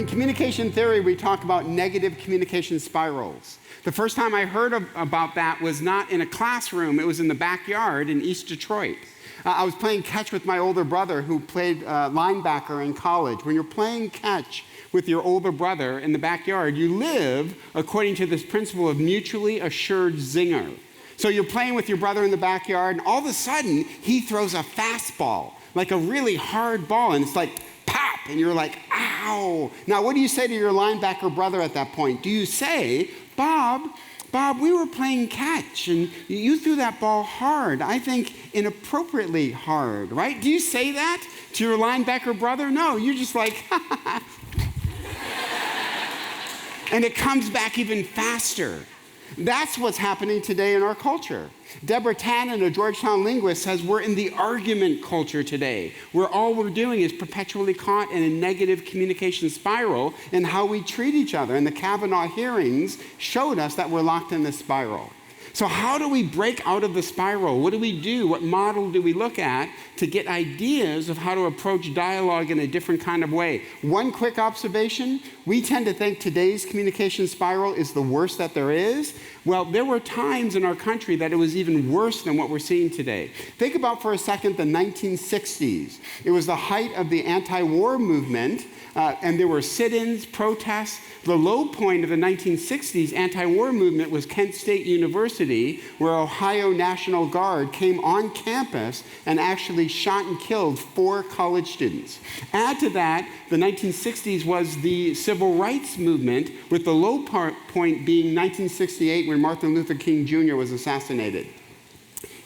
In communication theory, we talk about negative communication spirals. The first time I heard about that was not in a classroom, it was in the backyard in East Detroit. I was playing catch with my older brother who played linebacker in college. When you're playing catch with your older brother in the backyard, you live according to this principle of mutually assured zinger. So you're playing with your brother in the backyard, and all of a sudden, he throws a fastball, like a really hard ball, and it's like, pop, and you're like, ow. Now, what do you say to your linebacker brother at that point? Do you say, Bob, we were playing catch, and you threw that ball hard. I think inappropriately hard, right? Do you say that to your linebacker brother? No, you're just like, and it comes back even faster. That's what's happening today in our culture. Deborah Tannen, a Georgetown linguist, says we're in the argument culture today, where all we're doing is perpetually caught in a negative communication spiral in how we treat each other. And the Kavanaugh hearings showed us that we're locked in this spiral. So how do we break out of the spiral? What do we do? What model do we look at to get ideas of how to approach dialogue in a different kind of way? One quick observation, we tend to think today's communication spiral is the worst that there is. Well, there were times in our country that it was even worse than what we're seeing today. Think about for a second the 1960s. It was the height of the anti-war movement, and there were sit-ins, protests. The low point of the 1960s anti-war movement was Kent State University, where Ohio National Guard came on campus and actually shot and killed 4 college students. Add to that, the 1960s was the civil rights movement, with the low point being 1968 when Martin Luther King Jr. was assassinated.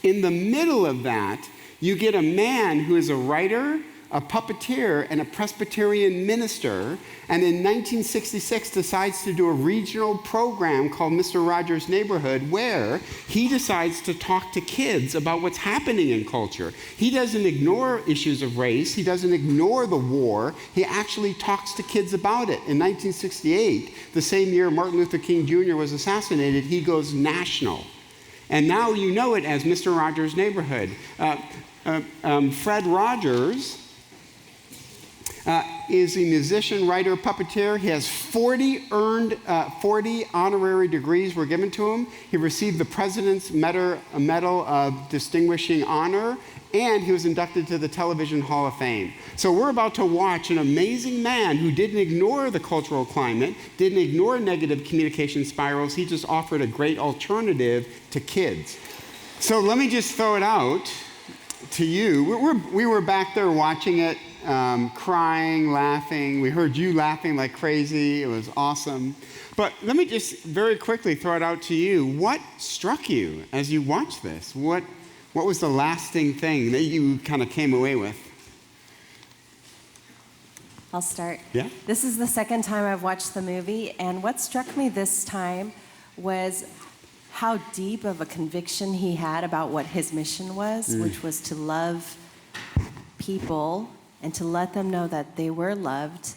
In the middle of that, you get a man who is a writer, a puppeteer, and a Presbyterian minister, and in 1966 decides to do a regional program called Mr. Rogers' Neighborhood, where he decides to talk to kids about what's happening in culture. He doesn't ignore issues of race. He doesn't ignore the war. He actually talks to kids about it. In 1968, the same year Martin Luther King Jr. was assassinated, he goes national. And now you know it as Mr. Rogers' Neighborhood. Fred Rogers is a musician, writer, puppeteer. He has 40 honorary degrees were given to him. He received the President's Medal of Distinguishing Honor, and he was inducted to the Television Hall of Fame. So we're about to watch an amazing man who didn't ignore the cultural climate, didn't ignore negative communication spirals. He just offered a great alternative to kids. So let me just throw it out to you. We were back there watching it, crying, laughing. We heard you laughing like crazy. It was awesome. But let me just very quickly throw it out to you. What struck you as you watched this? What was the lasting thing that you kind of came away with? I'll start. Yeah. This is the second time I've watched the movie, and what struck me this time was how deep of a conviction he had about what his mission was, which was to love people and to let them know that they were loved.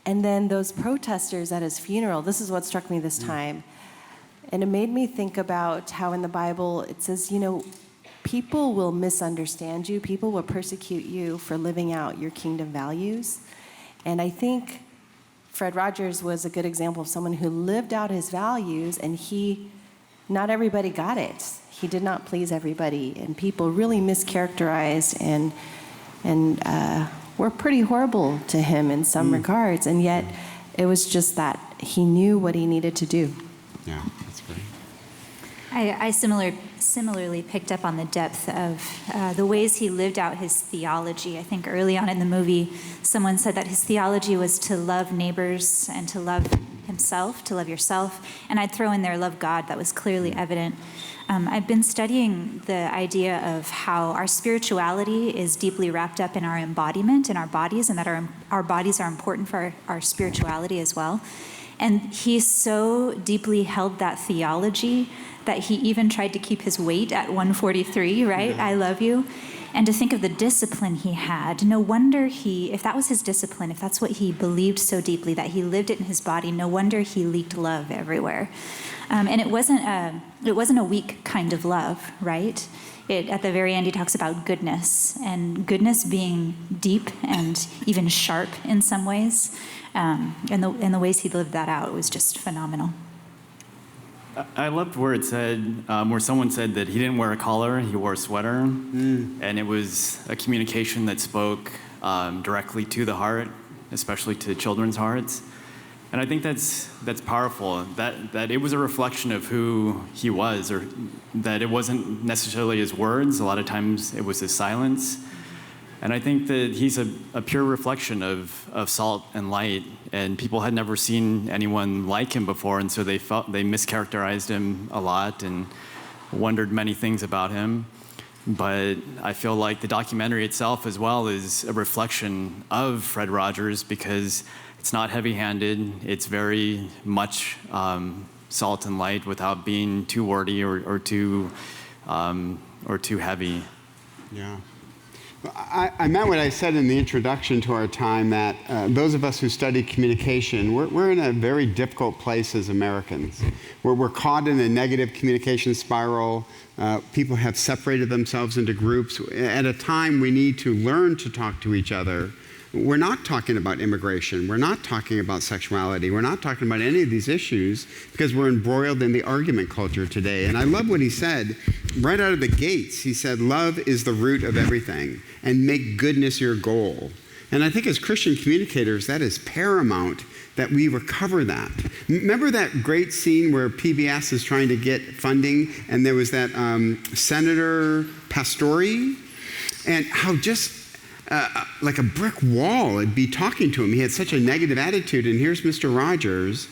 And then those protesters at his funeral, this is what struck me this time. And it made me think about how in the Bible it says, you know, people will misunderstand you, people will persecute you for living out your kingdom values. And I think Fred Rogers was a good example of someone who lived out his values, and not everybody got it. He did not please everybody, and people really mischaracterized and were pretty horrible to him in some regards, and yet it was just that he knew what he needed to do. Yeah, that's great. I similarly picked up on the depth of the ways he lived out his theology. I think early on in the movie, someone said that his theology was to love neighbors and to love himself, to love yourself, and I'd throw in there love God. That was clearly evident. I've been studying the idea of how our spirituality is deeply wrapped up in our embodiment in our bodies, and that our bodies are important for our spirituality as well. And he so deeply held that theology that he even tried to keep his weight at 143, right? I love you. And to think of the discipline he had, no wonder if that was his discipline, if that's what he believed so deeply, that he lived it in his body, no wonder he leaked love everywhere. And it wasn't a weak kind of love, right? At the very end, he talks about goodness, and goodness being deep and even sharp in some ways. And the ways he lived that out was just phenomenal. I loved where it said, where someone said that he didn't wear a collar, he wore a sweater. And it was a communication that spoke directly to the heart, especially to children's hearts. And I think that's powerful, that it was a reflection of who he was, or that it wasn't necessarily his words. A lot of times it was his silence. And I think that he's a pure reflection of salt and light, and people had never seen anyone like him before, and so they mischaracterized him a lot and wondered many things about him. But I feel like the documentary itself as well is a reflection of Fred Rogers, because it's not heavy-handed. It's very much salt and light without being too wordy or too heavy. Yeah. I meant what I said in the introduction to our time, that those of us who study communication, we're in a very difficult place as Americans. We're caught in a negative communication spiral. People have separated themselves into groups. At a time we need to learn to talk to each other. We're not talking about immigration. We're not talking about sexuality. We're not talking about any of these issues because we're embroiled in the argument culture today. And I love what he said right out of the gates. He said, love is the root of everything, and make goodness your goal. And I think as Christian communicators, that is paramount, that we recover that. Remember that great scene where PBS is trying to get funding, and there was that Senator Pastori, and how just like a brick wall, it'd be talking to him. He had such a negative attitude, and here's Mr. Rogers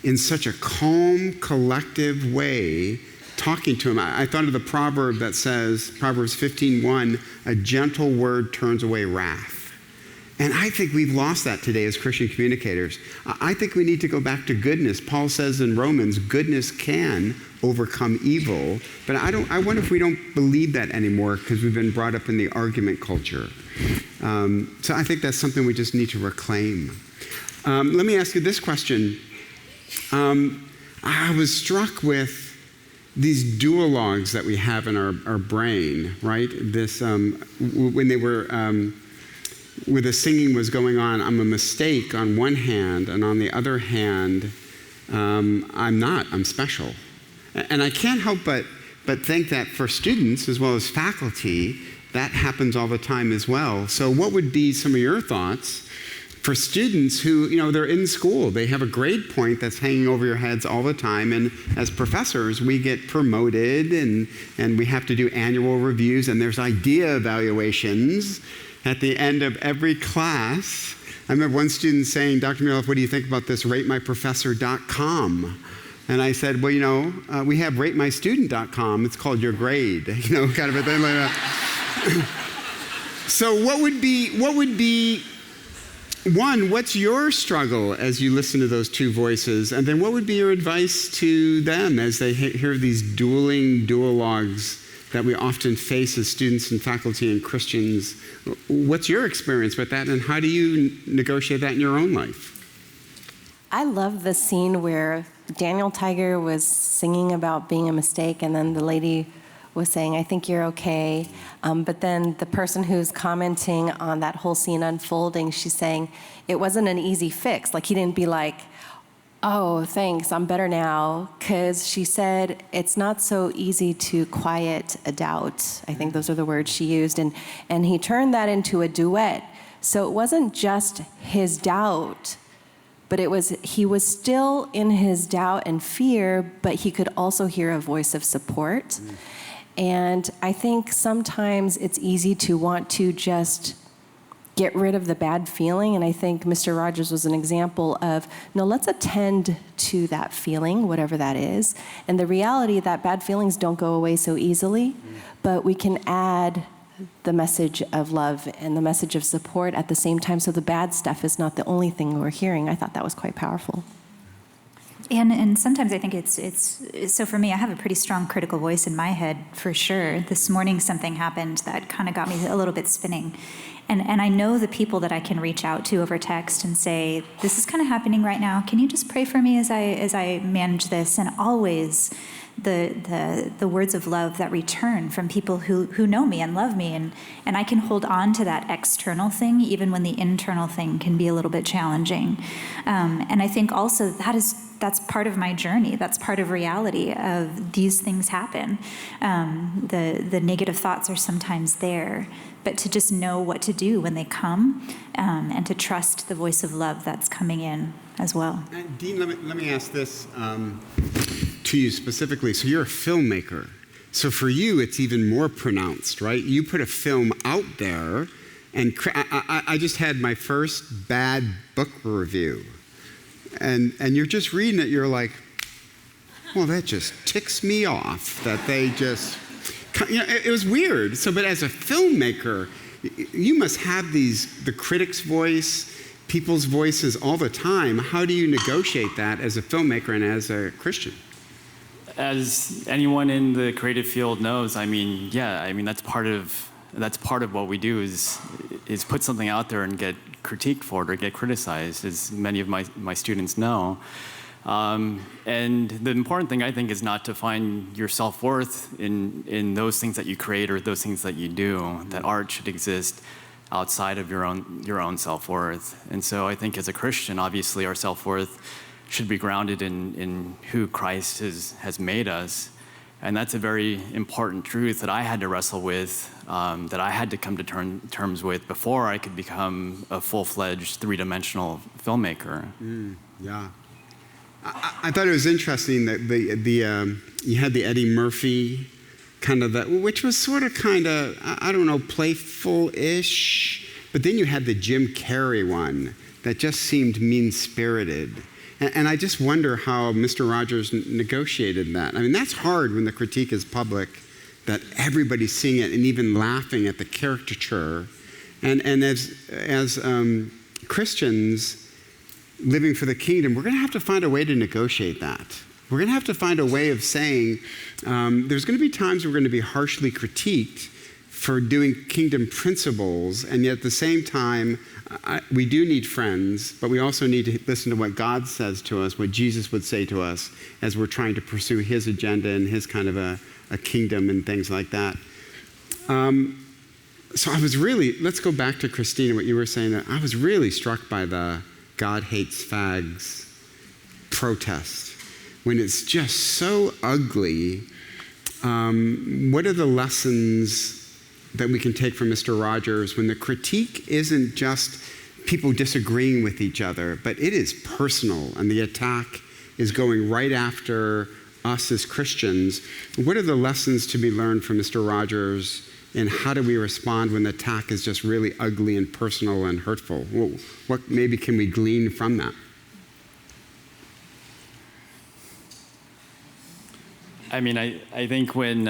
in such a calm, collective way talking to him. I thought of the proverb that says, Proverbs 15:1, a gentle word turns away wrath. And I think we've lost that today as Christian communicators. I think we need to go back to goodness. Paul says in Romans, goodness can overcome evil. But I wonder if we don't believe that anymore because we've been brought up in the argument culture. So I think that's something we just need to reclaim. Let me ask you this question. I was struck with these duologues that we have in our brain, right? This, when they were, where the singing was going on, I'm a mistake on one hand, and on the other hand, I'm not, I'm special. And I can't help but think that for students as well as faculty, that happens all the time as well. So what would be some of your thoughts for students who, they're in school, they have a grade point that's hanging over your heads all the time, and as professors, we get promoted and we have to do annual reviews, and there's idea evaluations at the end of every class. I remember one student saying, Dr. Muehlhoff, what do you think about this ratemyprofessor.com? And I said, well, we have ratemystudent.com. It's called your grade, kind of a thing like that. So what would be, one, what's your struggle as you listen to those two voices? And then what would be your advice to them as they hear these dueling duologues that we often face as students and faculty and Christians? What's your experience with that, and how do you negotiate that in your own life? I love the scene where Daniel Tiger was singing about being a mistake, and then the lady was saying, I think you're okay. But then the person who's commenting on that whole scene unfolding, she's saying, it wasn't an easy fix. Like, he didn't be like, oh, thanks, I'm better now. Because she said, it's not so easy to quiet a doubt. I think those are the words she used. And he turned that into a duet. So it wasn't just his doubt, but he was still in his doubt and fear, but he could also hear a voice of support. And I think sometimes it's easy to want to just get rid of the bad feeling. And I think Mr. Rogers was an example of, no, let's attend to that feeling, whatever that is. And the reality that bad feelings don't go away so easily, but we can add the message of love and the message of support at the same time, so the bad stuff is not the only thing we're hearing. I thought that was quite powerful. And sometimes I think it's so for me, I have a pretty strong critical voice in my head for sure. This morning something happened that kind of got me a little bit spinning. And I know the people that I can reach out to over text and say, this is kind of happening right now. Can you just pray for me as I manage this? And always the words of love that return from people who know me and love me. And I can hold on to that external thing even when the internal thing can be a little bit challenging. And I think also that's part of my journey. That's part of reality of these things happen. The negative thoughts are sometimes there, but to just know what to do when they come, and to trust the voice of love that's coming in as well. Dean, let me ask this to you specifically. So you're a filmmaker. So for you, it's even more pronounced, right? You put a film out there, and I just had my first bad book review. And you're just reading it, you're like, well, that just ticks me off that they just, it was weird. So, but as a filmmaker, you must have the critic's voice, people's voices all the time. How do you negotiate that as a filmmaker and as a Christian? As anyone in the creative field knows, that's part of what we do is put something out there and get critiqued for it or get criticized, as many of my students know. And the important thing, I think, is not to find your self-worth in those things that you create or those things that you do. That art should exist outside of your own self-worth. And so I think as a Christian, obviously our self-worth should be grounded in who Christ has made us. And that's a very important truth that I had to wrestle with, that I had to come to terms with before I could become a full-fledged, three-dimensional filmmaker. Yeah. I thought it was interesting that you had the Eddie Murphy kind of that, which was sort of I don't know, playful-ish, but then you had the Jim Carrey one that just seemed mean-spirited. And I just wonder how Mr. Rogers negotiated that. I mean, that's hard when the critique is public, that everybody's seeing it and even laughing at the caricature. And as Christians living for the kingdom, we're going to have to find a way to negotiate that. We're going to have to find a way of saying, there's going to be times we're going to be harshly critiqued for doing kingdom principles, and yet at the same time, we do need friends, but we also need to listen to what God says to us, what Jesus would say to us as we're trying to pursue his agenda and his kind of a kingdom and things like that. So I was really, let's go back to Christina, what you were saying. I was really struck by the God hates fags protest. When it's just so ugly, what are the lessons that we can take from Mr. Rogers when the critique isn't just people disagreeing with each other, but it is personal and the attack is going right after us as Christians? What are the lessons to be learned from Mr. Rogers, and how do we respond when the attack is just really ugly and personal and hurtful? What maybe can we glean from that? I mean, I think when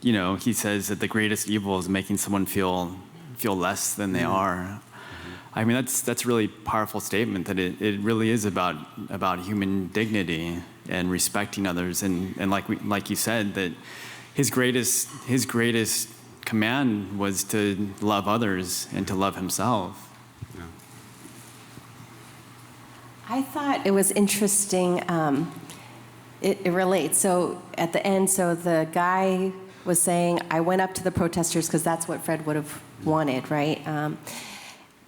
he says that the greatest evil is making someone feel less than they are. I mean, that's a really powerful statement, that it really is about human dignity and respecting others, and like you said, that his greatest command was to love others and to love himself. Yeah. I thought it was interesting. It relates. So at the end, so the guy was saying, I went up to the protesters because that's what Fred would have wanted, right?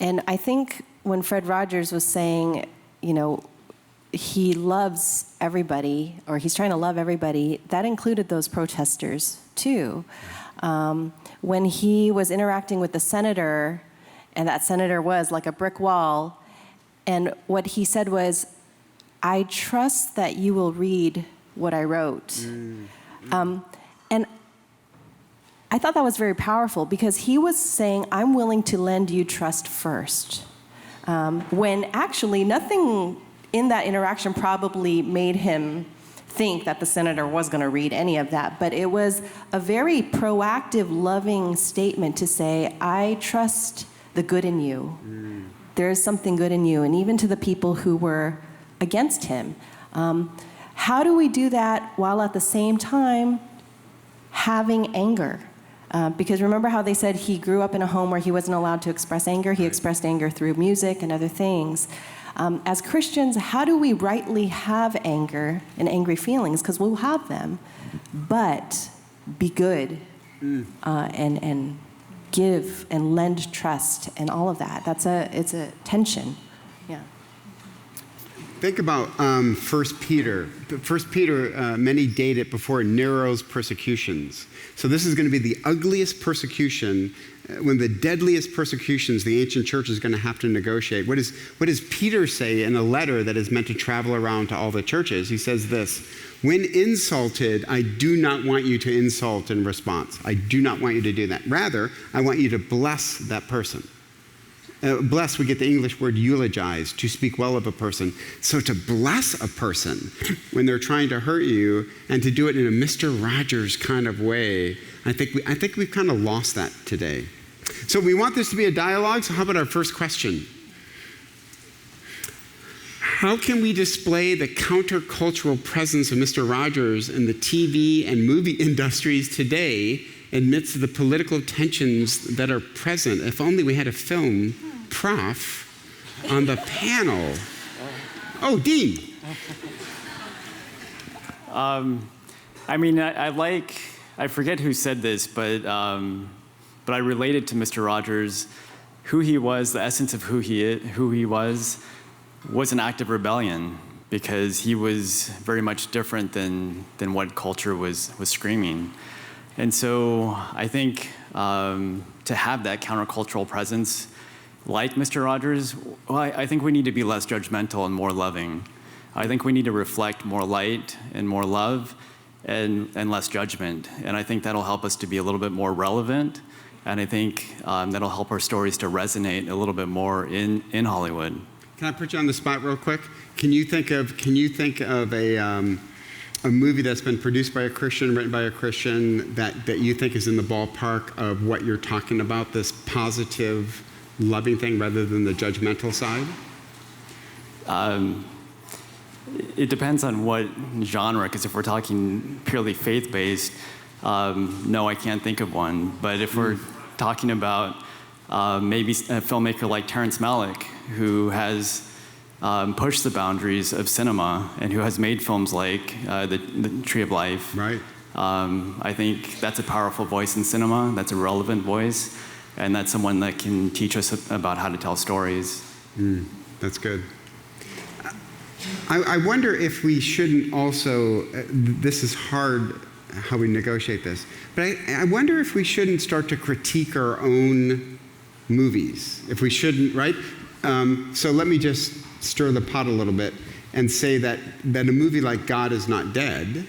And I think when Fred Rogers was saying, he loves everybody, or he's trying to love everybody, that included those protesters too. When he was interacting with the senator, and that senator was like a brick wall, and what he said was, I trust that you will read what I wrote. And I thought that was very powerful, because he was saying, I'm willing to lend you trust first. When actually nothing in that interaction probably made him think that the senator was going to read any of that. But it was a very proactive, loving statement to say, I trust the good in you. There is something good in you. And even to the people who were against him, How do we do that while at the same time having anger? Because remember how they said he grew up in a home where he wasn't allowed to express anger? He expressed anger through music and other things. As Christians, how do we rightly have anger and angry feelings? Because we'll have them, but be good and give and lend trust and all of that. It's a tension. Yeah. Think about 1 Peter. 1 Peter, many date it before Nero's persecutions. So this is going to be the ugliest persecution, one of the deadliest persecutions the ancient church is going to have to negotiate. What does Peter say in a letter that is meant to travel around to all the churches? He says this: when insulted, I do not want you to insult in response. I do not want you to do that. Rather, I want you to bless that person. Bless, we get the English word eulogize, to speak well of a person. So to bless a person when they're trying to hurt you, and to do it in a Mr. Rogers kind of way, I think we've kind of lost that today. So we want this to be a dialogue, so how about our first question? How can we display the countercultural presence of Mr. Rogers in the TV and movie industries today amidst the political tensions that are present? If only we had a film prof on the panel. Oh, Dean. I forget who said this, but I related to Mr. Rogers. Who he was, the essence of who he was an act of rebellion, because he was very much different than what culture was screaming. And so I think to have that countercultural presence, like Mr. Rogers, I think we need to be less judgmental and more loving. I think we need to reflect more light and more love and less judgment. And I think that'll help us to be a little bit more relevant. And I think that'll help our stories to resonate a little bit more in Hollywood. Can I put you on the spot real quick? Can you think of a movie that's been produced by a Christian, written by a Christian, that you think is in the ballpark of what you're talking about, this positive, loving thing rather than the judgmental side? It depends on what genre, because if we're talking purely faith-based, no, I can't think of one. But if we're talking about maybe a filmmaker like Terrence Malick, who has pushed the boundaries of cinema and who has made films like the Tree of Life. Right. I think that's a powerful voice in cinema. That's a relevant voice. And that's someone that can teach us about how to tell stories. That's good. I wonder if we shouldn't also, this is hard how we negotiate this, but I wonder if we shouldn't start to critique our own movies. If we shouldn't, right? So let me just stir the pot a little bit and say that a movie like God Is Not Dead,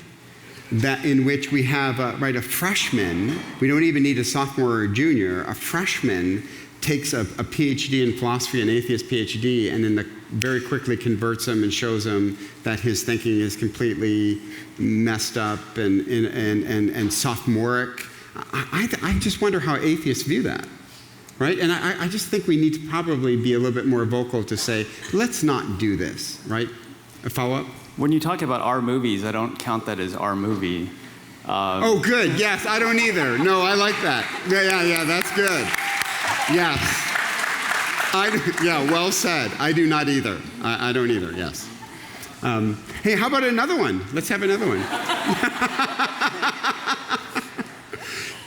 that in which we have a freshman, we don't even need a sophomore or a junior, a freshman takes a PhD in philosophy, an atheist PhD, and then very quickly converts him and shows him that his thinking is completely messed up and sophomoric. I just wonder how atheists view that. Right? And I just think we need to probably be a little bit more vocal to say, let's not do this, right? A follow-up? When you talk about our movies, I don't count that as our movie. Oh, good. Yes, I don't either. No, I like that. Yeah, that's good. Yes. Well said. I do not either. I don't either, yes. Hey, how about another one? Let's have another one.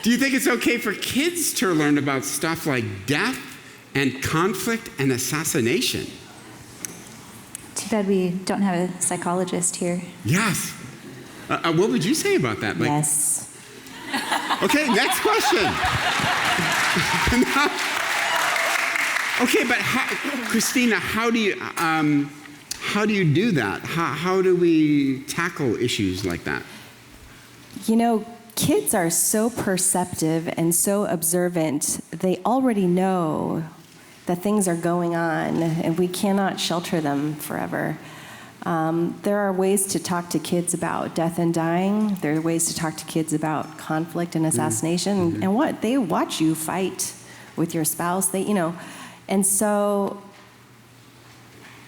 Do you think it's okay for kids to learn about stuff like death and conflict and assassination? Too bad we don't have a psychologist here. Yes. What would you say about that? Yes. Okay, next question. Okay, but Christina, how do you do that? How do we tackle issues like that? You know, kids are so perceptive and so observant. They already know that things are going on, and we cannot shelter them forever. There are ways to talk to kids about death and dying. There are ways to talk to kids about conflict and assassination. And what? They watch you fight with your spouse. And so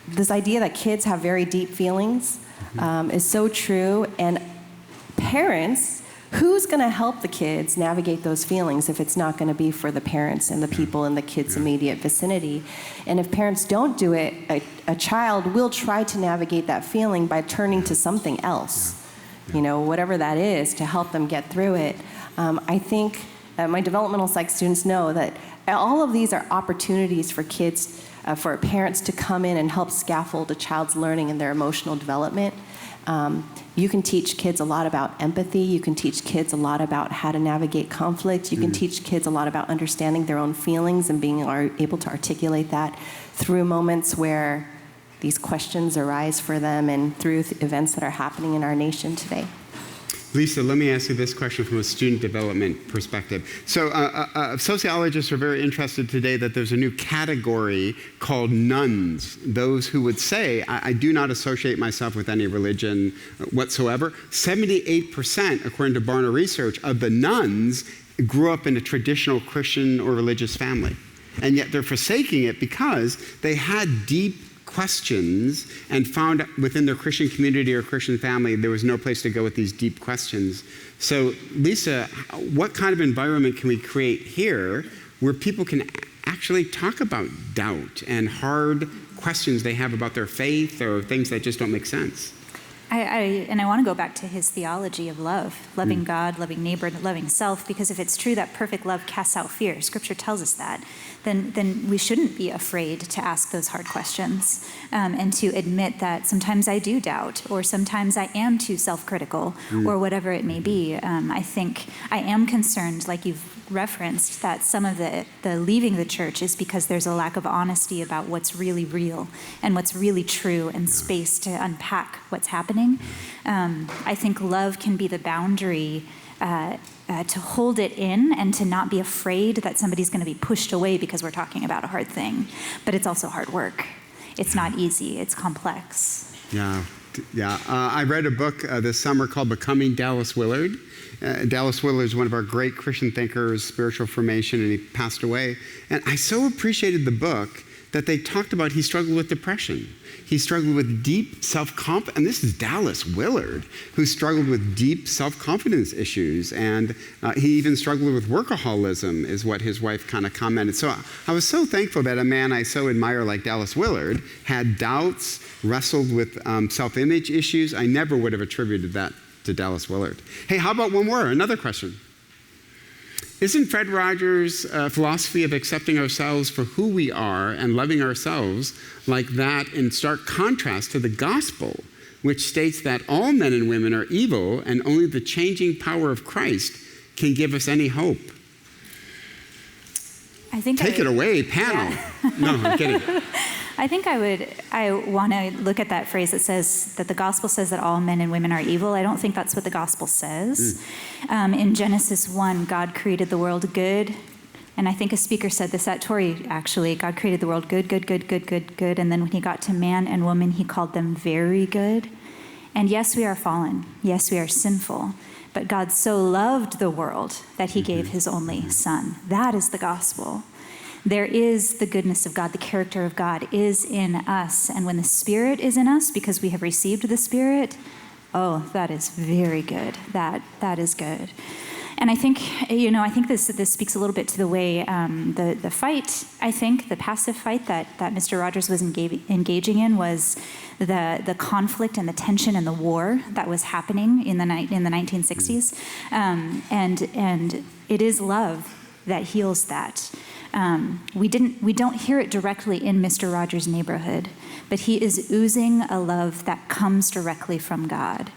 this idea that kids have very deep feelings, is so true. And parents, who's going to help the kids navigate those feelings if it's not going to be for the parents and the people in the kids' immediate vicinity? And if parents don't do it, a child will try to navigate that feeling by turning to something else, whatever that is, to help them get through it. I think my developmental psych students know that all of these are opportunities for kids, for parents to come in and help scaffold a child's learning and their emotional development. You can teach kids a lot about empathy. You can teach kids a lot about how to navigate conflict. You can teach kids a lot about understanding their own feelings and being able to articulate that through moments where these questions arise for them and through events that are happening in our nation today. Lisa, let me ask you this question from a student development perspective. So sociologists are very interested today that there's a new category called nuns, those who would say, I do not associate myself with any religion whatsoever. 78%, according to Barna Research, of the nuns grew up in a traditional Christian or religious family. And yet they're forsaking it because they had deep questions and found within their Christian community or Christian family there was no place to go with these deep questions. So Lisa, what kind of environment can we create here where people can actually talk about doubt and hard questions they have about their faith or things that just don't make sense? I want to go back to his theology of love, loving God, loving neighbor, loving self, because if it's true that perfect love casts out fear, Scripture tells us that, then we shouldn't be afraid to ask those hard questions and to admit that sometimes I do doubt, or sometimes I am too self-critical, or whatever it may be. I think I am concerned, like you've referenced, that some of the leaving the church is because there's a lack of honesty about what's really real and what's really true, and space to unpack what's happening. I think love can be the boundary to hold it in and to not be afraid that somebody's going to be pushed away because we're talking about a hard thing. But it's also hard work. It's not easy. It's complex. Yeah. I read a book this summer called Becoming Dallas Willard. Dallas Willard is one of our great Christian thinkers, spiritual formation, and he passed away. And I so appreciated the book that they talked about he struggled with depression. He struggled with deep self-confidence, and this is Dallas Willard, who struggled with deep self-confidence issues, and he even struggled with workaholism, is what his wife kind of commented. So I was so thankful that a man I so admire like Dallas Willard had doubts, wrestled with self-image issues. I never would have attributed that to Dallas Willard. Hey, how about one more? Another question. Isn't Fred Rogers' philosophy of accepting ourselves for who we are and loving ourselves like that in stark contrast to the gospel, which states that all men and women are evil and only the changing power of Christ can give us any hope? Take it away, panel. Yeah. No, I'm kidding. I think I want to look at that phrase that says that the gospel says that all men and women are evil. I don't think that's what the gospel says. In Genesis 1, God created the world good. And I think a speaker said this at Torrey, actually. God created the world good, good, good, good, good, good. And then when he got to man and woman, he called them very good. And yes, we are fallen. Yes, we are sinful. But God so loved the world that he gave his only son. That is the gospel. There is the goodness of God, the character of God is in us. And when the Spirit is in us, because we have received the Spirit, oh, that is very good. That is good. And I think, this speaks a little bit to the way the fight, I think, the passive fight that Mr. Rogers was engaging in was the conflict and the tension and the war that was happening in the 1960s. And it is love that heals that. We don't hear it directly in Mr. Rogers' neighborhood, but he is oozing a love that comes directly from God.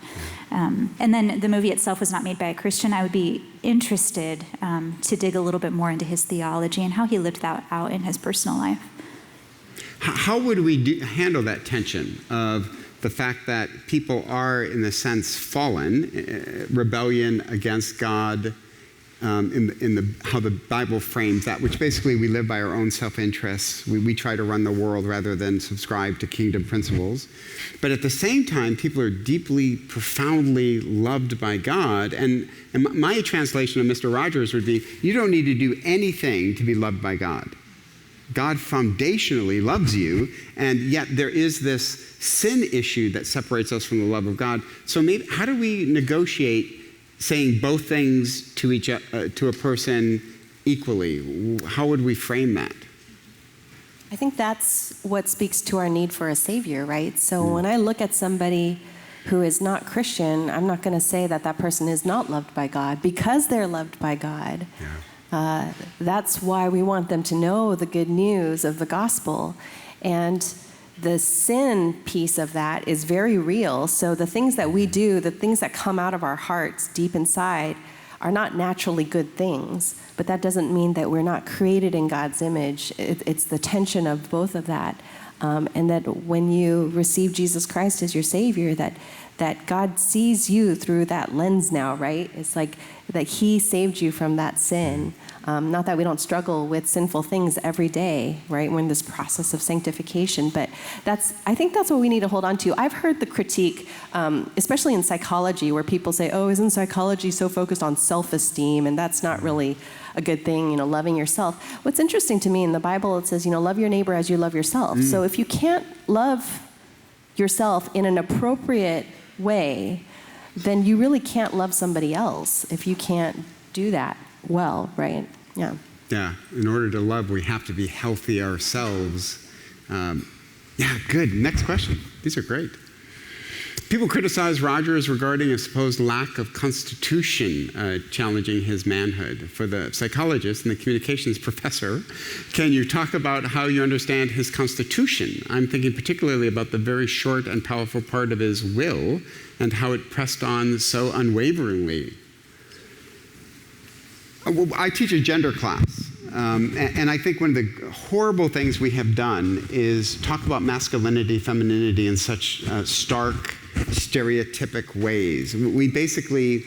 And then the movie itself was not made by a Christian. I would be interested to dig a little bit more into his theology and how he lived that out in his personal life. How would we handle that tension of the fact that people are, in a sense, fallen, rebellion against God, how the Bible frames that, which basically we live by our own self-interests. We try to run the world rather than subscribe to kingdom principles. But at the same time, people are deeply, profoundly loved by God. And my translation of Mr. Rogers would be, you don't need to do anything to be loved by God. God foundationally loves you, and yet there is this sin issue that separates us from the love of God. So maybe, how do we negotiate saying both things to to a person equally? How would we frame that? I think that's what speaks to our need for a Savior, right? So when I look at somebody who is not Christian, I'm not going to say that that person is not loved by God, because they're loved by God. Yeah. That's why we want them to know the good news of the gospel. And the sin piece of that is very real. So the things that we do, the things that come out of our hearts deep inside, are not naturally good things. But that doesn't mean that we're not created in God's image. It's the tension of both of that. And that when you receive Jesus Christ as your Savior, that God sees you through that lens now, right? It's like that He saved you from that sin. Not that we don't struggle with sinful things every day, right? We're in this process of sanctification, but I think that's what we need to hold on to. I've heard the critique, especially in psychology, where people say, oh, isn't psychology so focused on self-esteem? And that's not really a good thing, loving yourself. What's interesting to me in the Bible, it says, love your neighbor as you love yourself. So if you can't love yourself in an appropriate way, then you really can't love somebody else if you can't do that well, right? Yeah. Yeah. In order to love, we have to be healthy ourselves. Yeah, good. Next question. These are great. People criticize Rogers regarding a supposed lack of constitution challenging his manhood. For the psychologist and the communications professor, can you talk about how you understand his constitution? I'm thinking particularly about the very short and powerful part of his will and how it pressed on so unwaveringly. I teach a gender class, and I think one of the horrible things we have done is talk about masculinity, femininity in such stark, stereotypic ways. We basically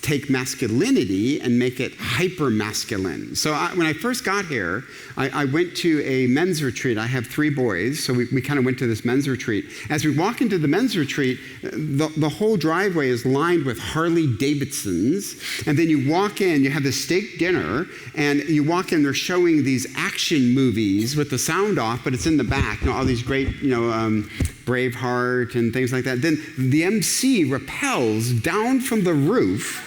take masculinity and make it hyper-masculine. So when I first got here, I went to a men's retreat. I have 3 boys, so we kind of went to this men's retreat. As we walk into the men's retreat, the whole driveway is lined with Harley Davidsons, and then you walk in, you have this steak dinner, and you walk in, they're showing these action movies with the sound off, but it's in the back, all these great, Braveheart and things like that. Then the MC rappels down from the roof,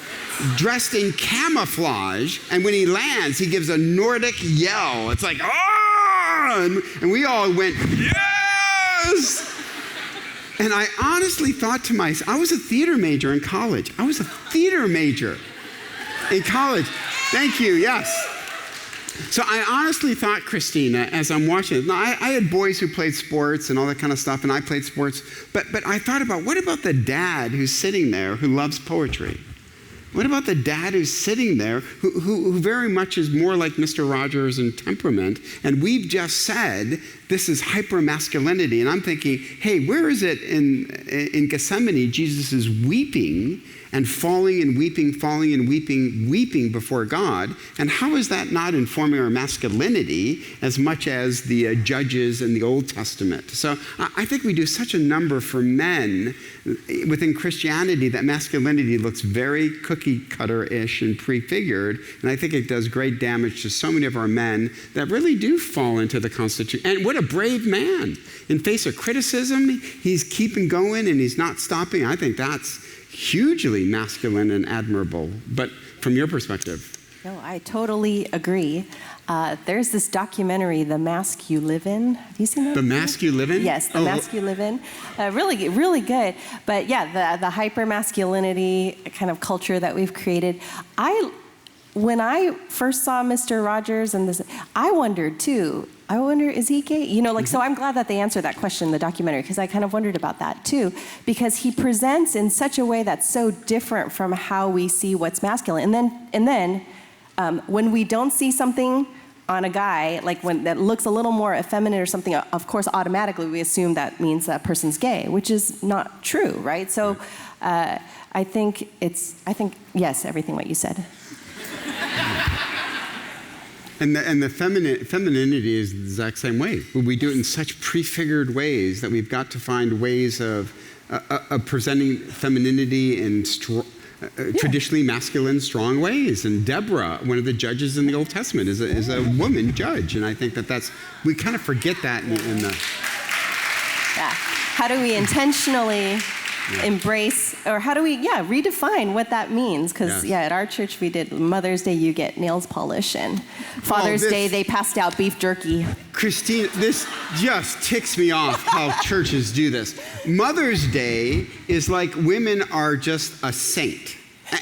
dressed in camouflage, and when he lands, he gives a Nordic yell. It's like, oh! And we all went, yes! And I honestly thought to myself, I was a theater major in college. Thank you, yes. So I honestly thought, Christina, as I'm watching it, now I had boys who played sports and all that kind of stuff, and I played sports, but I thought about, what about the dad who's sitting there who loves poetry? What about the dad who's sitting there who very much is more like Mr. Rogers in temperament, and we've just said this is hyper-masculinity, and I'm thinking, hey, where is it in Gethsemane, Jesus is weeping and falling and weeping before God, and how is that not informing our masculinity as much as the judges in the Old Testament? So I think we do such a number for men within Christianity that masculinity looks very cookie-cutter-ish and prefigured, and I think it does great damage to so many of our men that really do fall into the Constitution. And what a brave man. In face of criticism, he's keeping going and he's not stopping. I think that's hugely masculine and admirable. But from your perspective? No, I totally agree. There's this documentary, The Mask You Live In. Have you seen that? The Mask You Live In? Yes, The Mask You Live In. Really good. But yeah, the hyper-masculinity kind of culture that we've created. When I first saw Mr. Rogers and this, I wondered too. I wonder, is he gay? So I'm glad that they answered that question in the documentary, because I kind of wondered about that too, because he presents in such a way that's so different from how we see what's masculine. And then when we don't see something on a guy, like when that looks a little more effeminate or something, of course, automatically we assume that means that person's gay, which is not true, right? So I think yes, everything what you said. And the femininity is the exact same way. We do it in such prefigured ways that we've got to find ways of presenting femininity in traditionally masculine, strong ways. And Deborah, one of the judges in the Old Testament, is a woman judge. And I think we kind of forget that in the... Yeah. How do we intentionally embrace, or how do we, redefine what that means? Because, at our church we did Mother's Day, you get nails polish, and Father's Day, they passed out beef jerky. Christina, this just ticks me off how churches do this. Mother's Day is like women are just a saint.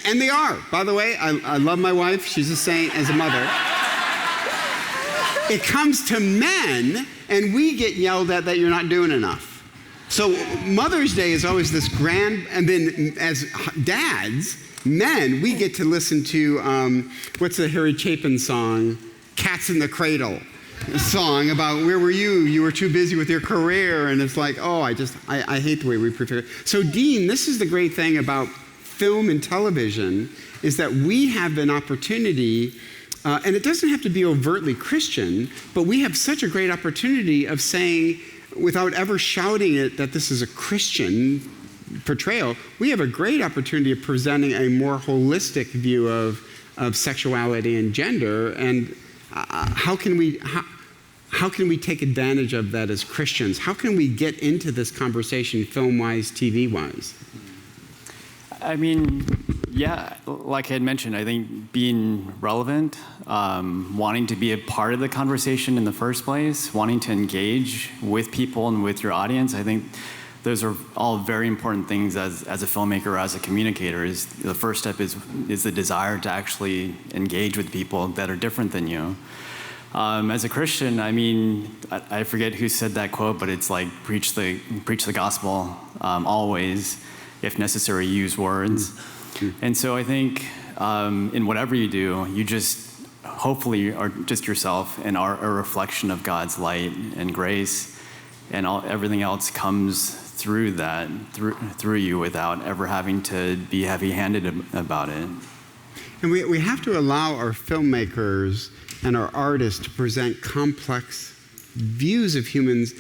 And they are. By the way, I love my wife. She's a saint as a mother. It comes to men, and we get yelled at that you're not doing enough. So Mother's Day is always this grand, and then as dads, men, we get to listen to, what's the Harry Chapin song? Cats in the Cradle. A song about where were you? You were too busy with your career. And it's like, I hate the way we prefer it. So Dean, this is the great thing about film and television, is that we have an opportunity, and it doesn't have to be overtly Christian, but we have such a great opportunity of saying, without ever shouting it that this is a Christian portrayal, we have a great opportunity of presenting a more holistic view of sexuality and gender. And how can we take advantage of that as Christians? How can we get into this conversation film-wise, TV-wise? I mean, like I had mentioned, I think being relevant, wanting to be a part of the conversation in the first place, wanting to engage with people and with your audience, I think those are all very important things as a filmmaker, as a communicator. Is the first step is the desire to actually engage with people that are different than you. As a Christian, I mean, I forget who said that quote, but it's like preach the gospel always. If necessary, use words. And so I think in whatever you do, you just hopefully are just yourself and are a reflection of God's light and grace, and everything else comes through that, through you, without ever having to be heavy-handed about it. And we have to allow our filmmakers and our artists to present complex views of humans,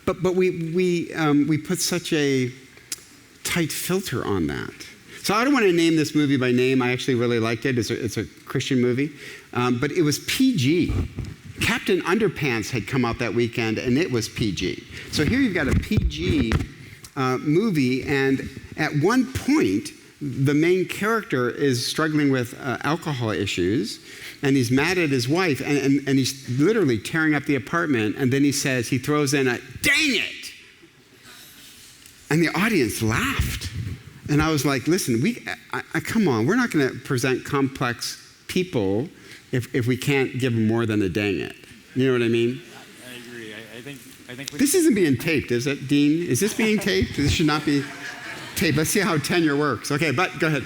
but we put such a tight filter on that. So I don't want to name this movie by name. I actually really liked it. It's a Christian movie, but it was PG. Captain Underpants had come out that weekend, and it was PG. So here you've got a PG movie, and at one point, the main character is struggling with alcohol issues, and he's mad at his wife, and he's literally tearing up the apartment, and then he throws in a, "Dang it!" And the audience laughed. And I was like, listen, come on, we're not going to present complex people if we can't give them more than a dang it. You know what I mean? I agree. I think this isn't being taped, is it, Dean? Is this being taped? This should not be taped. Let's see how tenure works. Okay, but go ahead.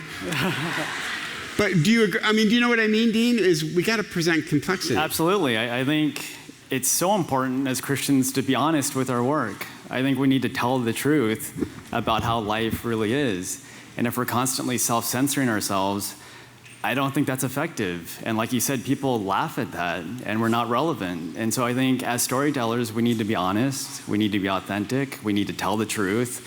But do you agree? I mean, do you know what I mean, Dean? Is we got to present complexity. Absolutely. I think it's so important as Christians to be honest with our work. I think we need to tell the truth about how life really is. And if we're constantly self-censoring ourselves, I don't think that's effective. And like you said, people laugh at that, and we're not relevant. And so I think as storytellers, we need to be honest, we need to be authentic, we need to tell the truth.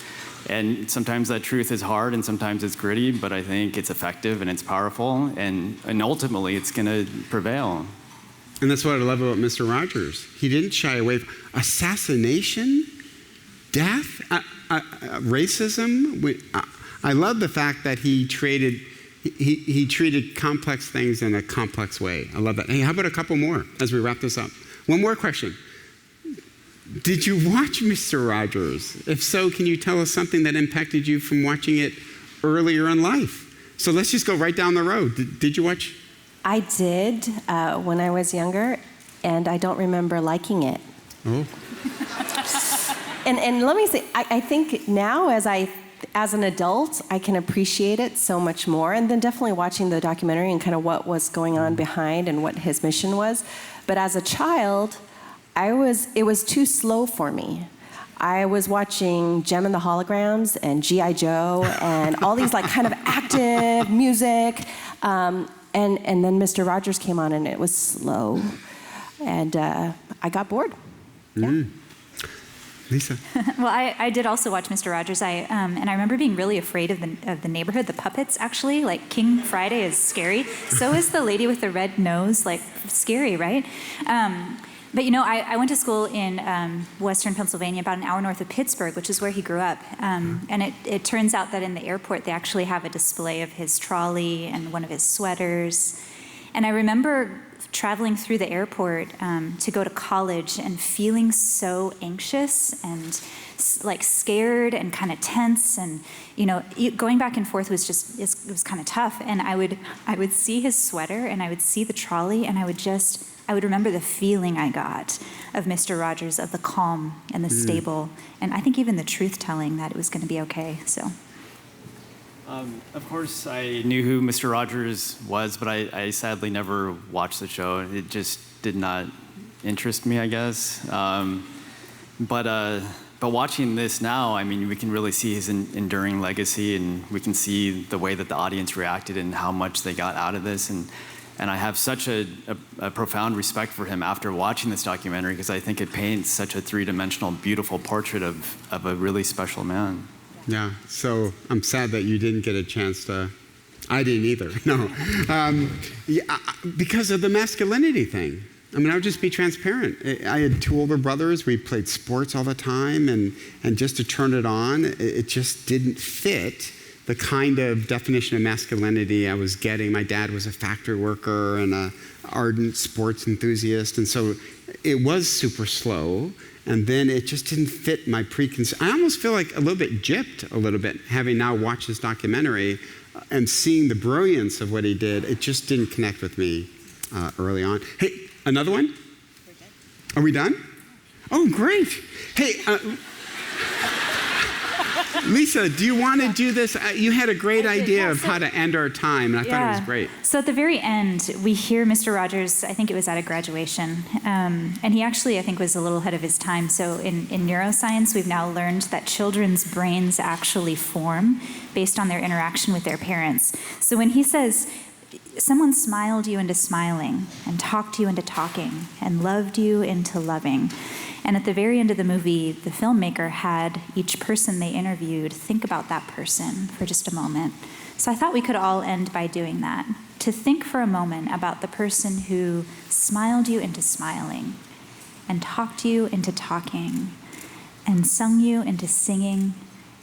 And sometimes that truth is hard, and sometimes it's gritty, but I think it's effective and it's powerful, and ultimately it's gonna prevail. And that's what I love about Mr. Rogers. He didn't shy away from assassination, death, racism. I love the fact that he treated complex things in a complex way. I love that. Hey, how about a couple more as we wrap this up? One more question. Did you watch Mr. Rogers? If so, can you tell us something that impacted you from watching it earlier in life? So let's just go right down the road. Did you watch? I did when I was younger, and I don't remember liking it. Oh. And let me say, I think now as an adult, I can appreciate it so much more. And then definitely watching the documentary and kind of what was going on behind and what his mission was. But as a child, it was too slow for me. I was watching Gem and the Holograms and G.I. Joe and all these like kind of active music. And then Mr. Rogers came on and it was slow. And I got bored. Yeah. Lisa? Well, I did also watch Mr. Rogers. And I remember being really afraid of the neighborhood, the puppets, actually. Like, King Friday is scary. So is the lady with the red nose, like, scary, right? But, I went to school in western Pennsylvania, about an hour north of Pittsburgh, which is where he grew up. And it turns out that in the airport, they actually have a display of his trolley and one of his sweaters. And I remember traveling through the airport to go to college and feeling so anxious and like scared and kind of tense, and going back and forth was just it was kind of tough. And I would see his sweater and I would see the trolley, and I would remember the feeling I got of Mr. Rogers, of the calm and the stable, and I think even the truth telling that it was going to be okay. So. Of course, I knew who Mr. Rogers was, but I sadly never watched the show. It just did not interest me, I guess. But watching this now, I mean, we can really see his enduring legacy, and we can see the way that the audience reacted and how much they got out of this. And I have such a profound respect for him after watching this documentary, because I think it paints such a three-dimensional, beautiful portrait of a really special man. Yeah, so I'm sad that you didn't get a chance to. I didn't either, no. Because of the masculinity thing. I mean, I'll just be transparent. I had two older brothers. We played sports all the time, and just to turn it on, it just didn't fit the kind of definition of masculinity I was getting. My dad was a factory worker and an ardent sports enthusiast, and so it was super slow. And then it just didn't fit my preconceived. I almost feel like a little bit gypped a little bit, having now watched this documentary and seeing the brilliance of what he did. It just didn't connect with me early on. Hey, another one? Are we done? Oh, great. Hey, Lisa, do you want to do this? You had a great idea of how to end our time, and I thought it was great. So at the very end, we hear Mr. Rogers, I think it was at a graduation, and he actually, I think, was a little ahead of his time. So in neuroscience, we've now learned that children's brains actually form based on their interaction with their parents. So when he says, someone smiled you into smiling, and talked you into talking, and loved you into loving. And at the very end of the movie, the filmmaker had each person they interviewed think about that person for just a moment. So I thought we could all end by doing that, to think for a moment about the person who smiled you into smiling, and talked you into talking, and sung you into singing,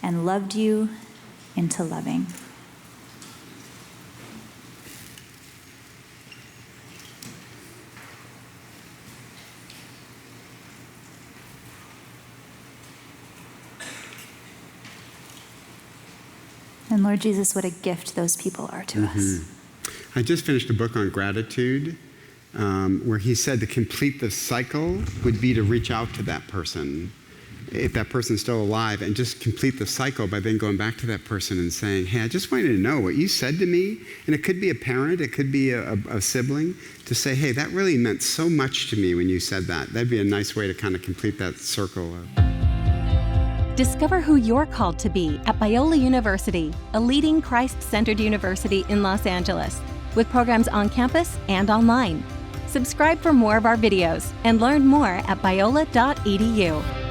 and loved you into loving. And Lord Jesus, what a gift those people are to us. I just finished a book on gratitude, where he said to complete the cycle would be to reach out to that person, if that person's still alive, and just complete the cycle by then going back to that person and saying, hey, I just want you to know what you said to me. And it could be a parent, it could be a sibling, to say, hey, that really meant so much to me when you said that. That'd be a nice way to kind of complete that circle. Discover who you're called to be at Biola University, a leading Christ-centered university in Los Angeles, with programs on campus and online. Subscribe for more of our videos and learn more at biola.edu.